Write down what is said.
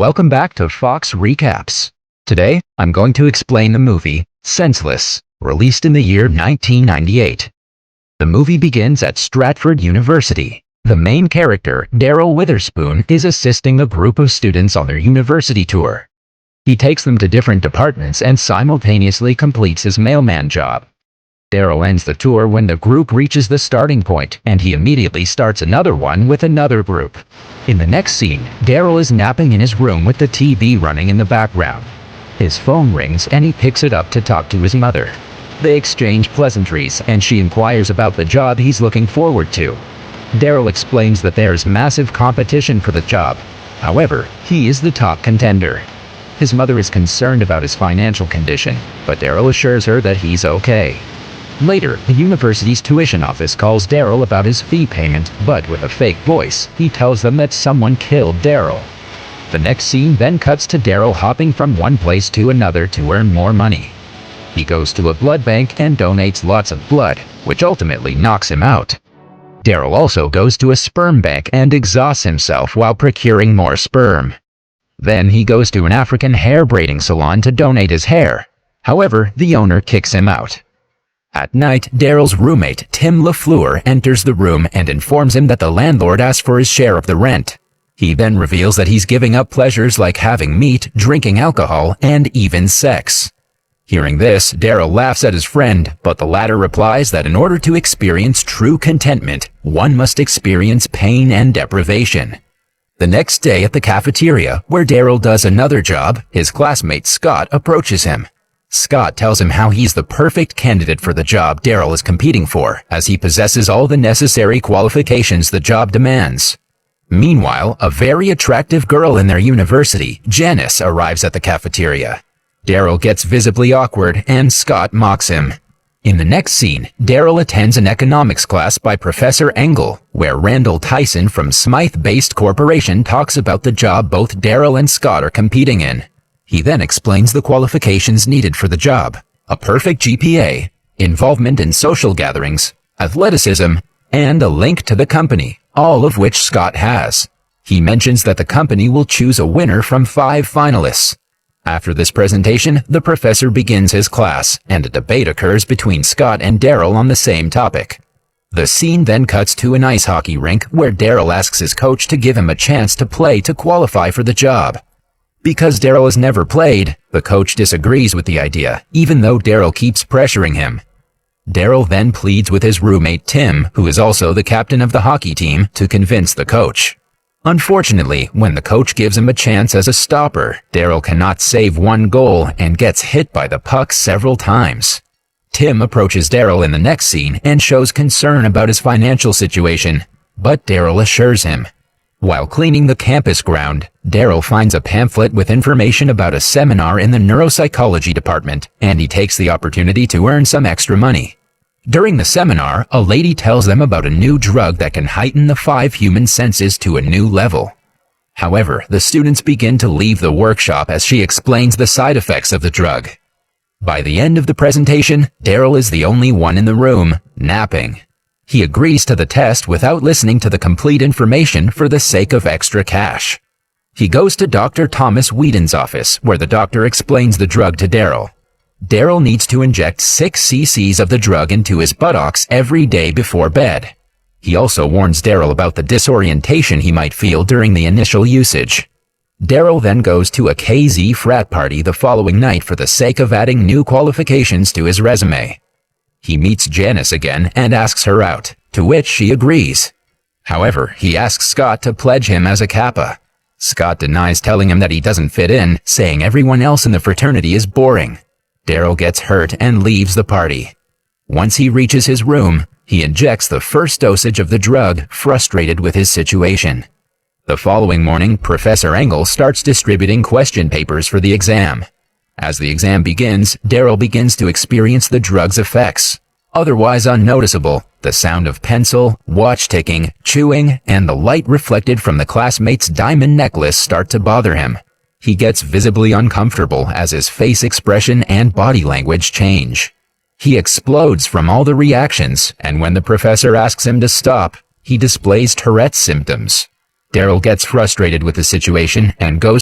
Welcome back to Fox Recaps. Today, I'm going to explain the movie Senseless, released in the year 1998. The movie begins at Stratford University. The main character, Daryl Witherspoon, is assisting a group of students on their university tour. He takes them to different departments and simultaneously completes his mailman job. Daryl ends the tour when the group reaches the starting point, and he immediately starts another one with another group. In the next scene, Daryl is napping in his room with the TV running in the background. His phone rings and he picks it up to talk to his mother. They exchange pleasantries and she inquires about the job he's looking forward to. Daryl explains that there's massive competition for the job. However, he is the top contender. His mother is concerned about his financial condition, but Daryl assures her that he's okay. Later, the university's tuition office calls Daryl about his fee payment, but with a fake voice, he tells them that someone killed Daryl. The next scene then cuts to Daryl hopping from one place to another to earn more money. He goes to a blood bank and donates lots of blood, which ultimately knocks him out. Daryl also goes to a sperm bank and exhausts himself while procuring more sperm. Then he goes to an African hair braiding salon to donate his hair. However, the owner kicks him out. At night, Daryl's roommate, Tim LaFleur, enters the room and informs him that the landlord asked for his share of the rent. He then reveals that he's giving up pleasures like having meat, drinking alcohol, and even sex. Hearing this, Daryl laughs at his friend, but the latter replies that in order to experience true contentment, one must experience pain and deprivation. The next day at the cafeteria, where Daryl does another job, his classmate Scott approaches him. Scott tells him how he's the perfect candidate for the job Daryl is competing for, as he possesses all the necessary qualifications the job demands. Meanwhile, a very attractive girl in their university, Janice, arrives at the cafeteria. Daryl gets visibly awkward, and Scott mocks him. In the next scene, Daryl attends an economics class by Professor Engel, where Randall Tyson from Smythe-based Corporation talks about the job both Daryl and Scott are competing in. He then explains the qualifications needed for the job: a perfect GPA, involvement in social gatherings, athleticism, and a link to the company, all of which Scott has. He mentions that the company will choose a winner from 5 finalists. After this presentation, the professor begins his class, and a debate occurs between Scott and Daryl on the same topic. The scene then cuts to an ice hockey rink where Daryl asks his coach to give him a chance to play to qualify for the job. Because Daryl has never played, the coach disagrees with the idea, even though Daryl keeps pressuring him. Daryl then pleads with his roommate Tim, who is also the captain of the hockey team, to convince the coach. Unfortunately, when the coach gives him a chance as a stopper, Daryl cannot save one goal and gets hit by the puck several times. Tim approaches Daryl in the next scene and shows concern about his financial situation, but Daryl assures him. While cleaning the campus ground, Daryl finds a pamphlet with information about a seminar in the neuropsychology department, and he takes the opportunity to earn some extra money. During the seminar, a lady tells them about a new drug that can heighten the 5 human senses to a new level. However, the students begin to leave the workshop as she explains the side effects of the drug. By the end of the presentation, Daryl is the only one in the room, napping. He agrees to the test without listening to the complete information for the sake of extra cash. He goes to Dr. Thomas Whedon's office, where the doctor explains the drug to Daryl. Daryl needs to inject 6 cc's of the drug into his buttocks every day before bed. He also warns Daryl about the disorientation he might feel during the initial usage. Daryl then goes to a KZ frat party the following night for the sake of adding new qualifications to his resume. He meets Janice again and asks her out, to which she agrees. However, he asks Scott to pledge him as a Kappa. Scott denies, telling him that he doesn't fit in, saying everyone else in the fraternity is boring. Daryl gets hurt and leaves the party. Once he reaches his room, he injects the first dosage of the drug, frustrated with his situation. The following morning, Professor Engel starts distributing question papers for the exam. As the exam begins, Daryl begins to experience the drug's effects. Otherwise unnoticeable, the sound of pencil, watch ticking, chewing, and the light reflected from the classmate's diamond necklace start to bother him. He gets visibly uncomfortable as his face expression and body language change. He explodes from all the reactions, and when the professor asks him to stop, he displays Tourette's symptoms. Daryl gets frustrated with the situation and goes